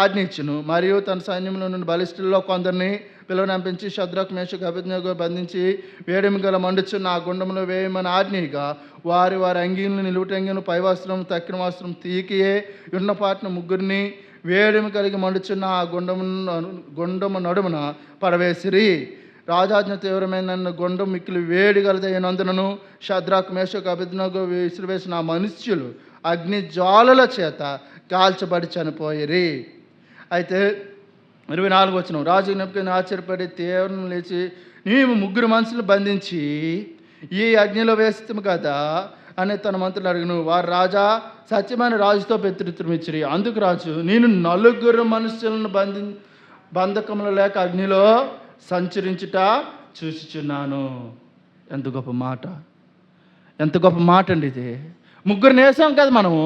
ఆజ్ఞ ఇచ్చును. మరియు తన సైన్యంలో నుండి బలిష్ఠుల్లో కొందరిని పిలువనంపించి షద్రక్ మేషక్ అబేద్నెగో బంధించి వేడిమి గల మండుచున్న ఆ గుండంలో వేయమని ఆజ్ఞగా వారి అంగీలను నిలువుటి అంగీలను పైవస్త్రం తక్కిన వస్త్రం తీకియే ఉన్నపాటిన ముగ్గురిని వేడిమి కలిగి మండుచున్న ఆ గుండము నడుమున పడవేసిరి. రాజాజ్ఞ తీవ్రమైన గుండం మిక్కిలి వేడి గలదైనందునను షద్రక్ మేషక్ అబేద్నెగో విసిరివేసిన ఆ మనుష్యులు అగ్ని జ్వాలల చేత కాల్చబడి చనిపోయిరి. అయితే 24వ వచనం, రాజు నెబుకద్నెజరు ఆశ్చర్యపడి తీవ్రం లేచి, నీవు 3 మనుషులు బంధించి ఈ అగ్నిలో వేస్తాము కదా అని తన మంత్రులు అడిగిను. వారు రాజా సత్యమైన రాజుతో ప్రత్యుత్తరం ఇచ్చిరి. అందుకు రాజు, నేను 4 మనుషులను బంధకములు లేక అగ్నిలో సంచరించుట చూసిచున్నాను. ఎంత గొప్ప మాట, ఎంత గొప్ప మాట అండి ఇది. 3 వేసాం కదా మనము,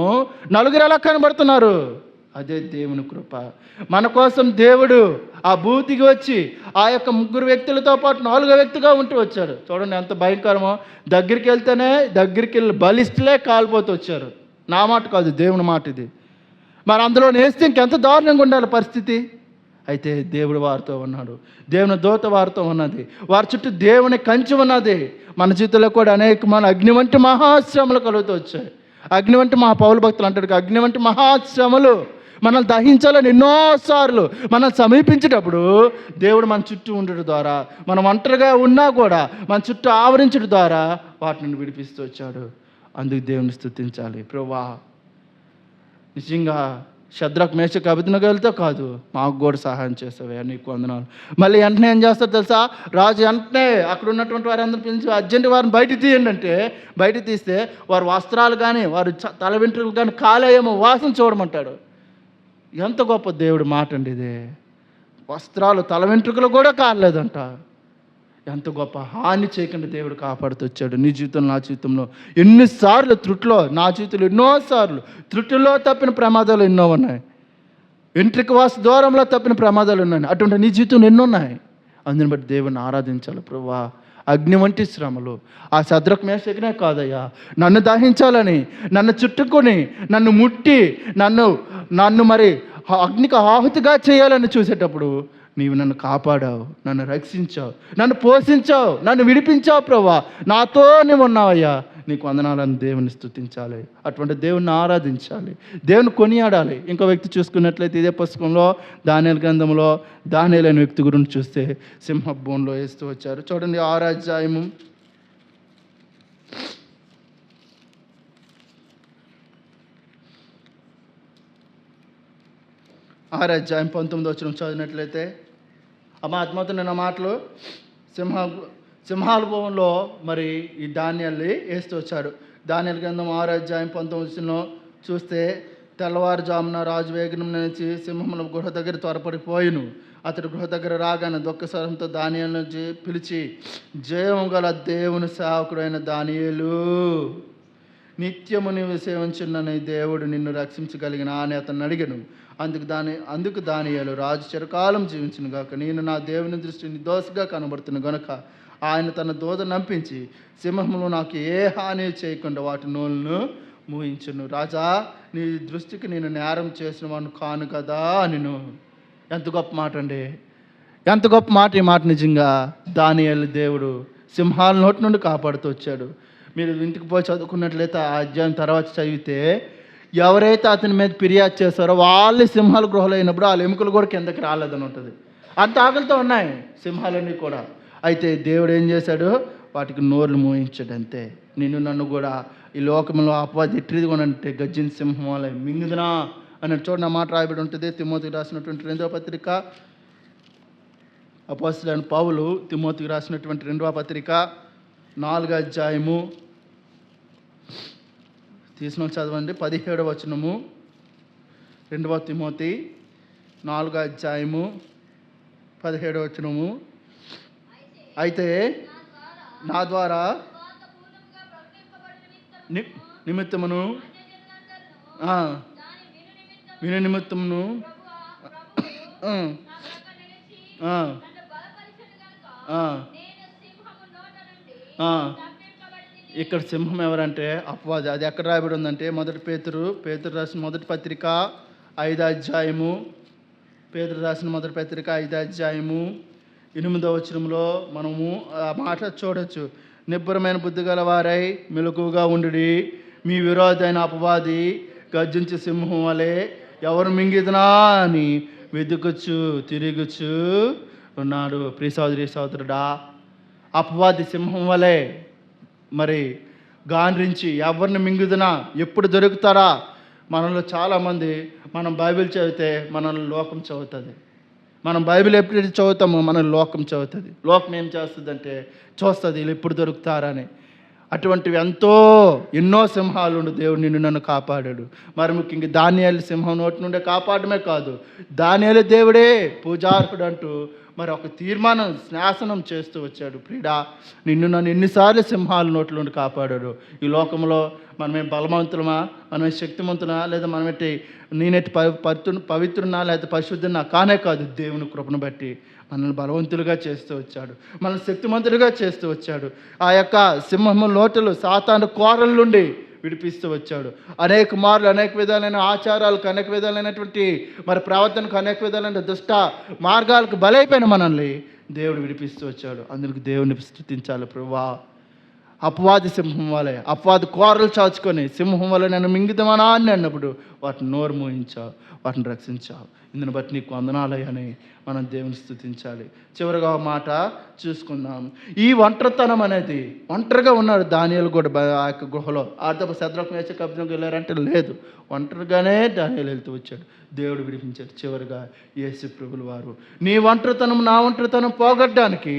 4 ఎలా కనబడుతున్నారు? అదే దేవుని కృప. మన కోసం దేవుడు ఆ భూతికి వచ్చి ఆ యొక్క 3 వ్యక్తులతో పాటు 4వ వ్యక్తిగా ఉంటూ వచ్చాడు. చూడండి ఎంత భయంకరమో. దగ్గరికి వెళ్ళి బలిష్ఠులే కాలిపోతూ వచ్చారు. నా మాట కాదు, దేవుని మాట ఇది. మరి అందులో నేస్తే ఇంకెంత దారుణంగా ఉండాలి పరిస్థితి. అయితే దేవుడు వారితో ఉన్నాడు, దేవుని దూత వారితో ఉన్నది, వారి చుట్టూ దేవుని కంచె ఉన్నది. మన జీవితంలో కూడా మన అగ్ని వంటి మహాశ్రమలు కలుగుతూ వచ్చాయి. అగ్ని వంటి పౌలు భక్తులు అంటాడు, అగ్ని వంటి మహాశ్రమలు మనల్ని దహించాలని ఎన్నోసార్లు మనం సమీపించేటప్పుడు దేవుడు మన చుట్టూ ఉండడం ద్వారా, మనం ఒంటరిగా ఉన్నా కూడా మన చుట్టూ ఆవరించడం ద్వారా వాటిని విడిపిస్తూ వచ్చాడు. అందుకు దేవుని స్తుతించాలి. ప్రభువా, నిజంగా షద్రక్ మేషక్ అబేద్నెగోలతో కాదు, మాకు కూడా సహాయం చేస్తావే, నీకు వందనాలు. మళ్ళీ వెంటనే ఏం చేస్తారు తెలుసా? రాజు వెంటనే అక్కడ ఉన్నటువంటి వారందరూ పిలిచి అర్జెంట్ వారిని బయట తీయండి అంటే, బయట తీస్తే వారి వస్త్రాలు కానీ వారి తల వెంట్రుకలు కానీ కాలేయేమో వాసన చూడమంటాడు. ఎంత గొప్ప దేవుడి మాట అండి ఇది. వస్త్రాలు తల వెంట్రుకలు కూడా కాలేదంట. ఎంత గొప్ప హాని చేయకుండా దేవుడు కాపాడుతూ వచ్చాడు. నీ జీవితంలో, నా జీవితంలో ఎన్నిసార్లు నా జీవితంలో ఎన్నోసార్లు త్రుటిలో తప్పిన ప్రమాదాలు ఎన్నో ఉన్నాయి. వెంట్రుక వాస దూరంలో తప్పిన ప్రమాదాలు ఉన్నాయి. అటువంటి నీ జీవితంలో ఎన్నో ఉన్నాయి. అందుని బట్టి దేవుని ఆరాధించాలి. ప్రభువా, అగ్ని వంటి శ్రమలు ఆ షద్రక్ మేషకునే కాదయ్యా, నన్ను దహించాలని, నన్ను చుట్టుకొని, నన్ను ముట్టి, నన్ను మరి అగ్నికి ఆహుతిగా చేయాలని చూసేటప్పుడు నీవు నన్ను కాపాడావు, నన్ను రక్షించావు, నన్ను పోషించావు, నన్ను విడిపించావు. ప్రభువా, నాతో నీవు ఉన్నావయ్యా, నీకు వందనాలని దేవుని స్తుతించాలి. అటువంటి దేవుని ఆరాధించాలి, దేవుని కొనియాడాలి. ఇంకో వ్యక్తి చూసుకున్నట్లయితే ఇదే పుస్తకంలో దానియేలు గ్రంథంలో దానియేలు అనే వ్యక్తి గురించి చూస్తే సింహబోన్లో వేస్తూ వచ్చారు. చూడండి 6వ అధ్యాయము 19వ వచనం చదివినట్లయితే, అమ్మ అర్థమవుతున్న మాటలు. సింహ సింహాల భూమంలో మరి ఈ ధాన్యాల్ని వేస్తూ వచ్చాడు. ధాన్యాల గ్రంథం 6వ అధ్యాయం 19 చూస్తే, తెల్లవారుజామున రాజు వేగనం నుంచి సింహముల గృహ దగ్గర త్వరపడిపోయిను. అతడు గృహ దగ్గర రాగానే దుఃఖస్వరంతో దానియేలు నుంచి పిలిచి, జయము గల దేవుని సేవకుడైన దానియేలు, నిత్యము నీవు సేవించిన నీ దేవుడు నిన్ను రక్షించగలిగిన అని అతను అడిగను. అందుకు దానియేలు, రాజు చిరకాలం జీవించును గాక, నేను నా దేవుని దృష్టిని దోషగా కనబడుతున్న గనుక ఆయన తన దూత నంపించి సింహములు నాకు ఏ హాని చేయకుండా వాటి నోళ్ళను మూయించును. రాజా, నీ దృష్టికి నేను నేరం చేసిన వాడిని కాను కదా నేను. ఎంత గొప్ప మాట అండి, ఎంత గొప్ప మాట. ఈ మాట నిజంగా దానియేలు దేవుడు సింహాల నోటి నుండి కాపాడుతూ వచ్చాడు. మీరు ఇంటికి పోయి చదువుకున్నట్లయితే ఆ అధ్యాయం తర్వాత చదివితే, ఎవరైతే అతని మీద ఫిర్యాదు చేస్తారో వాళ్ళు సింహాల గృహలో అయినప్పుడు వాళ్ళ ఎముకలు కూడా కిందకి రాలేదని ఉంటుంది. అంత ఆకలితో ఉన్నాయి సింహాలన్నీ కూడా. అయితే దేవుడు ఏం చేశాడు? వాటికి నోర్లు మూయించాడు అంతే. నిన్ను నన్ను కూడా ఈ లోకంలో అపవాది ఎట్టిది కూడా అంటే గర్జిన సింహం వల్ల మింగుదునా అని చూడండి మాట రాయబడి ఉంటుంది. తిమోతికి రాసినటువంటి 2వ పత్రిక, అపోస్తలుడైన పౌలు తిమోతికి రాసినటువంటి 2వ పత్రిక 4వ అధ్యాయము తీసిన చదవండి. 17వ వచనము, 2వ తిమోతి 4వ అధ్యాయము 17వ వచనము. అయితే నా ద్వారా నిమిత్తమును విను నిమిత్తమును ఇక్కడ సింహం ఎవరంటే అపవాది. అది ఎక్కడ రాయబడి ఉందంటే పేతురు రాసిన మొదటి పత్రిక 5వ అధ్యాయము, పేతురు రాసిన మొదటి పత్రిక 5వ అధ్యాయము 8వ వచనంలో మనము ఆ మాట చూడొచ్చు. నిబ్బరమైన బుద్ధి గల వారై మెలకువగా ఉండుడి, మీ విరోధైన అపవాది గర్జించే సింహం వలె ఎవరు మింగిదనా అని వెతుకుచ్చు తిరుగుచ్చు ఉన్నాడు. ప్రియ సోదరుడా, అపవాది సింహం వలె మరి గాండ్రించి ఎవరిని మింగుదనా, ఎప్పుడు దొరుకుతారా? మనలో చాలామంది మనం బైబిల్ చదివితే మనల్ని లోకం చదువుతుంది. మనం బైబిల్ ఎప్పుడైతే చదువుతామో మన లోకం చదువుతుంది. లోకం ఏం చేస్తుందంటే చూస్తుంది వీళ్ళు ఎప్పుడు దొరుకుతారని. అటువంటివి ఎన్నో సింహాలు ఉండి దేవుడు నిన్ను నన్ను కాపాడాడు. మరి ముఖ్యంగా దానియేలు సింహం నోటి నుండే కాపాడమే కాదు, దానియేలు దేవుడే పూజార్హుడు అంటూ మరి ఒక తీర్మానం శాసనం చేస్తూ వచ్చాడు. ప్రియుడా, నిన్ను నన్ను ఎన్నిసార్లు సింహాల నోట్ల నుండి కాపాడాడు. ఈ లోకంలో మనమే బలవంతులమా, మనమే శక్తివంతునా, లేదా మనమేంటి నేనెట్టి పవిత్రున్నా లేదా పరిశుద్ధున్నా కానే కాదు. దేవుని కృపను బట్టి మనల్ని బలవంతులుగా చేస్తూ వచ్చాడు, మనల్ని శక్తివంతులుగా చేస్తూ వచ్చాడు. ఆ యొక్క సింహము నోటలు సాతాను కోరల నుండి విడిపిస్తూ వచ్చాడు. అనేక మార్లు అనేక విధాలైన ఆచారాలకు, అనేక విధాలైనటువంటి మరి ప్రవర్తనకు, అనేక విధాలైన దుష్ట మార్గాలకు బలైపోయిన మనల్ని దేవుడు విడిపిస్తూ వచ్చాడు. అందుకు దేవుని స్తుతించాలి. ప్రభువా, అపవాది సింహం వలె, అపవాది కోరలు చాచుకొని సింహం వల్ల నన్ను మింగిదమనా అని అన్నప్పుడు వాటిని నోరు మోయించావు, వాటిని రక్షించావు. ఇందుని బట్టి నీకు వందనాలయని మనం దేవుని స్తుతించాలి. చివరిగా మాట చూసుకుందాం. ఈ ఒంటరితనం అనేది, ఒంటరిగా ఉన్నాడు దానియేలు కూడా ఆ యొక్క గుహలో. ఆర్థపు శద్రకు మేషకు అబేద్నెగో వెళ్ళారంటే లేదు, ఒంటరిగానే దానియేలు వెళ్తూ వచ్చాడు. దేవుడు విడిపించాడు. చివరిగా యేసు ప్రభుల వారు నీ ఒంటరితనం నా ఒంటరితనం పోగొట్టడానికి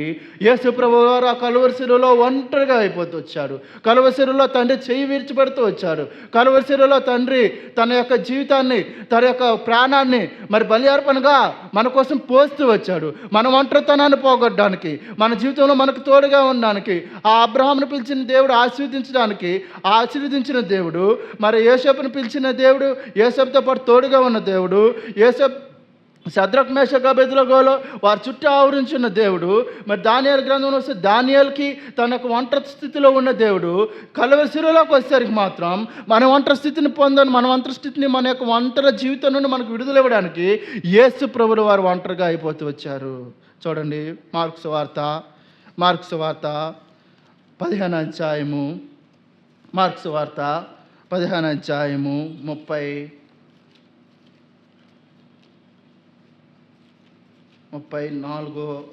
యేసు ప్రభుల వారు ఆ కలువరి శిలువలో ఒంటరిగా అయిపోతూ వచ్చాడు. కలువరి శిలువలో తండ్రి చెయ్యి విరిచిపెడుతూ వచ్చాడు. కలువరి శిలువలో తండ్రి తన యొక్క జీవితాన్ని, తన యొక్క ప్రాణాన్ని మరి బలి అర్పణగా మన కోసం పోస్తూ వచ్చాడు. మన ఒంటరితనాన్ని పోగొట్టడానికి, మన జీవితంలో మనకు తోడుగా ఉండడానికి, ఆ అబ్రహామును పిలిచిన దేవుడు ఆశీర్వదించిన దేవుడు, మరి యోసేపును పిలిచిన దేవుడు, యోసేపుతో పాటు తోడుగా ఉన్న దేవుడు, యోసేపు శద్రకు మేషకు అబేద్నెగోలో వారి చుట్టూ ఆవరించిన దేవుడు. మరి దానియేలు గ్రంథంలో వస్తే దానియేలుకి తన యొక్క ఒంటరి స్థితిలో ఉన్న దేవుడు కలువరి శిలువలోకి వచ్చేసరికి మాత్రం మన ఒంటరి స్థితిని మన ఒంటరి స్థితిని, మన యొక్క ఒంటరి జీవితం నుండి మనకు విడుదల ఇవ్వడానికి యేసు ప్రభువుల వారు ఒంటరిగా అయిపోతూ వచ్చారు. చూడండి, మార్కు సువార్త 15వ అధ్యాయము, మార్కు సువార్త 15వ అధ్యాయము 34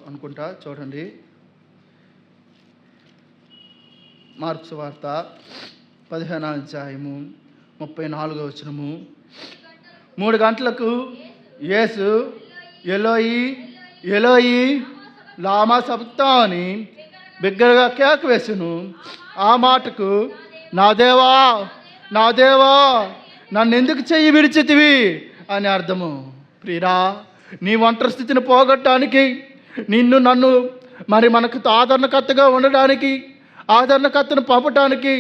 అనుకుంటా. చూడండి, మార్కు సువార్త 15వ అధ్యాయము 34వ వచనము. 3 గంటలకు యేసు ఎలోయి ఎలోయి లామా సబ్తాని బిగ్గరగా కేక వేసెను. ఆ మాటకు నా దేవా నా దేవా నన్ను ఎందుకు చెయ్యి విడిచితివి అని అర్థము. ప్రియరా, నీ ఒంటరి స్థితిని పోగొట్టడానికి, నన్ను మరి మనకు ఆదరణకర్తగా ఉండడానికి, ఆదరణకర్తను పంపటానికి,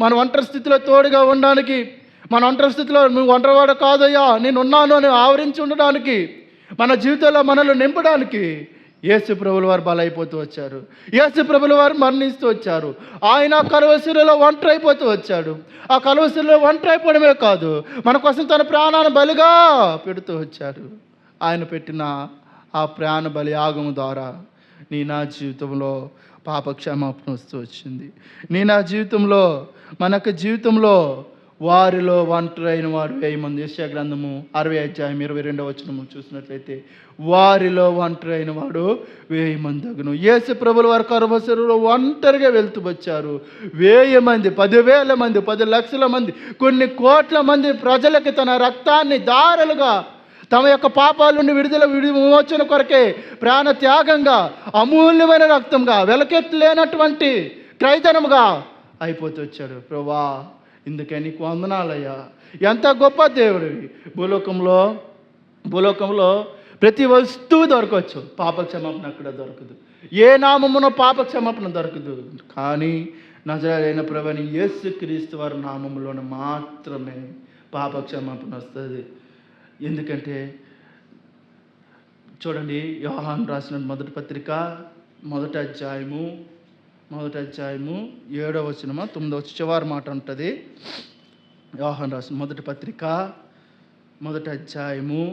మన ఒంటరి స్థితిలో తోడుగా ఉండడానికి, మన ఒంటరి స్థితిలో నువ్వు ఒంటరివాడు కాదయ్యా నేనున్నాను అని ఆవరించి ఉండడానికి, మన జీవితంలో మనల్ని నింపడానికి యేసు ప్రభుల వారు బలైపోతూ వచ్చారు. యేసు ప్రభుల వారు మరణిస్తూ వచ్చారు. ఆయన కలువసిలో ఒంటరి అయిపోతూ వచ్చాడు. ఆ కలువసిలో ఒంటరి అయిపోవడమే కాదు, మన కోసం తన ప్రాణాన్ని బలిగా పెడుతూ వచ్చాడు. ఆయన పెట్టిన ఆ ప్రాణ బలి యాగము ద్వారా నా జీవితంలో పాపక్షమాపణ వస్తూ వచ్చింది. నా జీవితంలో, మనకు జీవితంలో వారిలో ఒంటరి అయిన వాడు 1000 మంది. యెషయా గ్రంథము 60:22 చూసినట్లయితే వారిలో ఒంటరి అయిన వాడు 1000 మంది అగును. యేసు ప్రభుల వారు కలువరిలో ఒంటరిగా వెళ్తూ వచ్చారు. 1000 మంది, 10,000 మంది, 10 లక్షల మంది, కొన్ని కోట్ల మంది ప్రజలకి తన రక్తాన్ని దారులుగా, తమ యొక్క పాపాల నుండి విమోచన కొరకే ప్రాణ త్యాగంగా, అమూల్యమైన రక్తంగా, వెలకెత్తలేనటువంటి క్రైతనముగా అయిపోతూ వచ్చాడు. ప్రభువా, ఇందుకే నీకు వందనాలయ్యా. ఎంత గొప్ప దేవుడివి. భూలోకంలో ప్రతి వస్తువు దొరకవచ్చు, పాపక్షమాపణ అక్కడ దొరకదు. ఏ నామమున పాపక్షమాపణ దొరకదు. కానీ నజరేయుడైన ప్రభువైన యేసుక్రీస్తు వారి నామములోన మాత్రమే పాపక్షమాపణ వస్తుంది. ఎందుకంటే చూడండి, యోహాను రాసిన మొదటి పత్రిక 1వ అధ్యాయము 7వ వచనమా 9వ చివరి మాట ఉంటుంది. యోహాను రాసిన మొదటి పత్రిక 1వ అధ్యాయము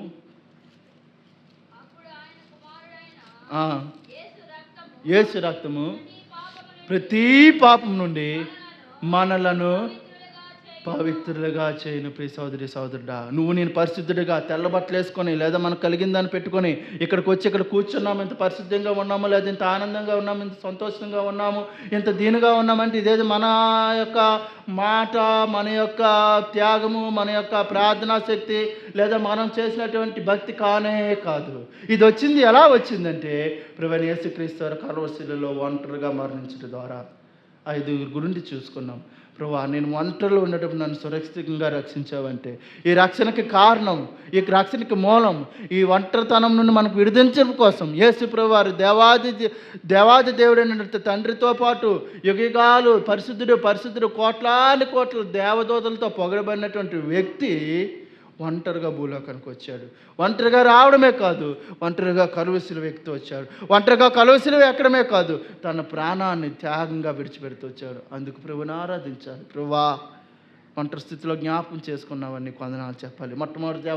యేసు రక్తము ప్రతి పాపం నుండి మనలను పవిత్రులుగా చేయను. ప్రియ సోదరి సోదరుడా, నువ్వు నేను పరిశుద్ధుడిగా తెల్ల బట్టలు వేసుకొని, లేదా మనకు కలిగిందని పెట్టుకొని ఇక్కడికి వచ్చి ఇక్కడ కూర్చున్నాము, ఇంత పరిశుద్ధంగా ఉన్నాము, లేదా ఇంత ఆనందంగా ఉన్నాము, ఇంత సంతోషంగా ఉన్నాము, ఇంత దీనుగా ఉన్నామంటే ఇదేదో మన యొక్క మాట, మన యొక్క త్యాగము, మన యొక్క ప్రార్థనా శక్తి, లేదా మనం చేసినటువంటి భక్తి కానే కాదు. ఇది వచ్చింది ఎలా వచ్చిందంటే ప్రభువైన యేసుక్రీస్తు వారు కలువరిలో ఒంటరిగా మరణించడం ద్వారా 5 గురించి చూసుకున్నాం. ప్రభువా, నేను ఒంటరిలో ఉండేటప్పుడు నన్ను సురక్షితంగా రక్షించావంటే, ఈ రక్షణకి కారణం, ఈ రక్షణకి మూలం, ఈ ఒంటరితనం నుండి మనకు విడుదల కోసం యేసు ప్రభువారు దేవాది దేవుడైన తండ్రితో పాటు యుగాలు పరిశుద్ధుడు కోట్ల దేవదూతలతో పొగడబడినటువంటి వ్యక్తి ఒంటరిగా భూలోకానికి వచ్చాడు. ఒంటరిగా రావడమే కాదు, ఒంటరిగా కలువసిలువ వ్యక్తి వచ్చాడు. ఒంటరిగా కలువసిలువ ఎక్కడమే కాదు, తన ప్రాణాన్ని త్యాగంగా విడిచిపెడుతూ వచ్చాడు. అందుకు ప్రభువుని ఆరాధించాలి. ప్రభువా, ఒంటరి స్థితిలో జ్ఞాపకం చేసుకున్నావని వందనాలు చెప్పాలి. మొట్టమొదటి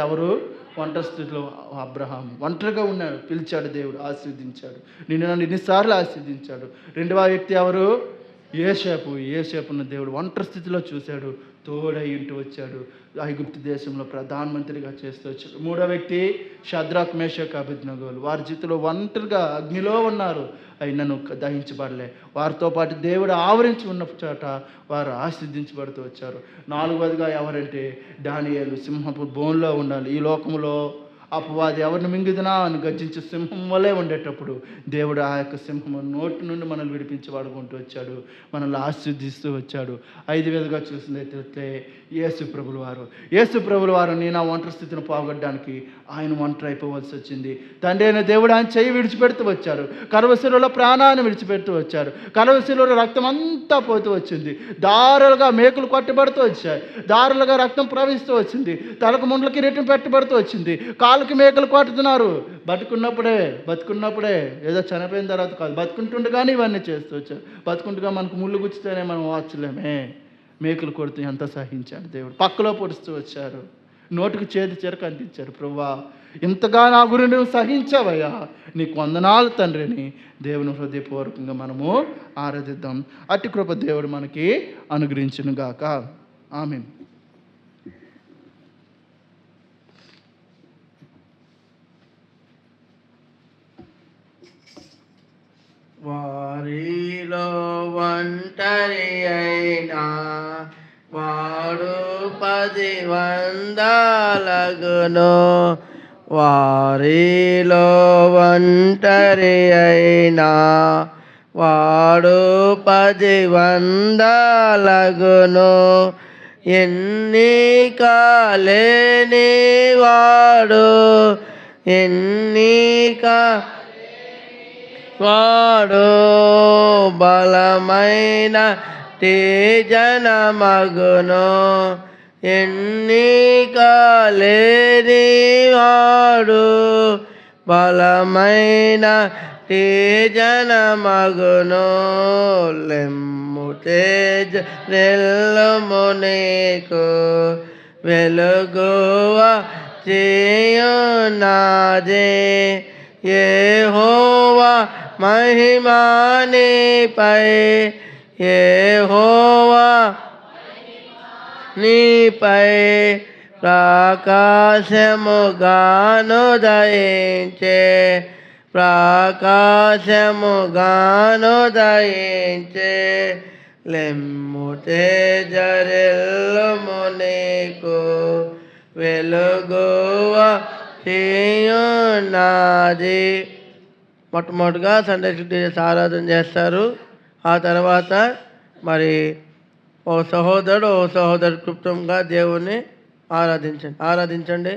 ఎవరు ఒంటరి స్థితిలో? అబ్రహాము. ఒంటరిగా ఉన్నాడు, పిలిచాడు దేవుడు, ఆశీర్వదించాడు. నన్ను ఎన్నిసార్లు ఆశీర్వదించాడు. 2వ వ్యక్తి ఎవరు? ఏసేపును దేవుడు ఒంటరి స్థితిలో చూశాడు, తోడై ఇంటూ వచ్చాడు. ఐగుప్తు దేశంలో ప్రధానమంత్రిగా చేస్తూ వచ్చాడు. 3వ వ్యక్తి షద్రాక్ మేషక్ అబేద్నెగోలు. వారి జీవితంలో ఒంటరిగా అగ్నిలో ఉన్నారు, అయినను దహించబడలే. వారితో పాటు దేవుడు ఆవరించి ఉన్న చోట వారు ఆశీర్దించబడుతూ వచ్చారు. 4వదిగా ఎవరంటే దానియేలు. సింహపు బోన్లో ఉండాలి. ఈ లోకంలో అపవాది ఎవరిని మింగుదునా అని గర్జించే సింహం వలె ఉండేటప్పుడు దేవుడు ఆ యొక్క సింహం నోటి నుండి మనల్ని విడిపించి వాడుకుంటూ వచ్చాడు, మనల్ని ఆశీర్దిస్తూ వచ్చాడు. 5వదిగా చూసినట్లయితే యేసు ప్రభుల వారు నేను ఆ ఒంటరి స్థితిని పోగొట్టడానికి ఆయన ఒంటరి అయిపోవలసి వచ్చింది. తండ్రి అయిన దేవుడు ఆయన చెయ్యి విడిచిపెడుతూ వచ్చారు. కలువరిలో ప్రాణాన్ని విడిచిపెడుతూ వచ్చారు. కలువరిలో రక్తం అంతా పోతూ వచ్చింది. దారులుగా మేకులు కొట్టబడుతూ వచ్చాయి. దారులుగా రక్తం ప్రవహిస్తూ వచ్చింది. తలకు ముండ్ల కిరీటం పెట్టబడుతూ వచ్చింది. కాళ్ళకి మేకలు కొట్టుతున్నారు. బతుకున్నప్పుడే, ఏదో చనిపోయిన తర్వాత కాదు, బతుకుంటుండగానే ఇవన్నీ చేస్తూ వచ్చారు. బతుకుంటుగా మనకు ముళ్ళు గుచ్చితేనే మనం వాచలేమే. మేకులు కొడుతూ ఎంత సహించాడు దేవుడు. పక్కలో పొడుస్తూ వచ్చారు. నోటికి చేతి చెరకు అందించారు. ప్రభువా, ఇంతగా నా గురి నువ్వు సహించావయ్యా, నీకు వందనాలు తండ్రిని దేవుని హృదయపూర్వకంగా మనము ఆరాధిద్దాం. అట్టి కృప దేవుడు మనకి అనుగ్రహించును గాక. ఆమేన్. వారిలో ఒంటరి అయినా వాడు 10 వందలగును. వారిలో ఒంటరి అయినా వాడు 10 వందలగును. ఎన్నిక లేని వాడు వాడు బలమైన జనమగును. ఎన్నిక లేని వాడు బలమైన జనమగును. లెమ్ము తేజ నెల్లము నీకు వెలుగువ చేయునాదే. యెహోవా మహిమా నీపై, యెహోవా నీపై ప్రకాశముగానుదయించే, ప్రకాశముగానుదయించే. లెమ్ము తేజరిల్లుము నీకు వెలుగువ చేయునాది. మొట్టమొదటిగా సండే స్కూల్ టీచర్స్ ఆరాధన చేస్తారు. ఆ తర్వాత మరి ఓ సహోదరుడు క్లుప్తంగా దేవుణ్ణి ఆరాధించండి.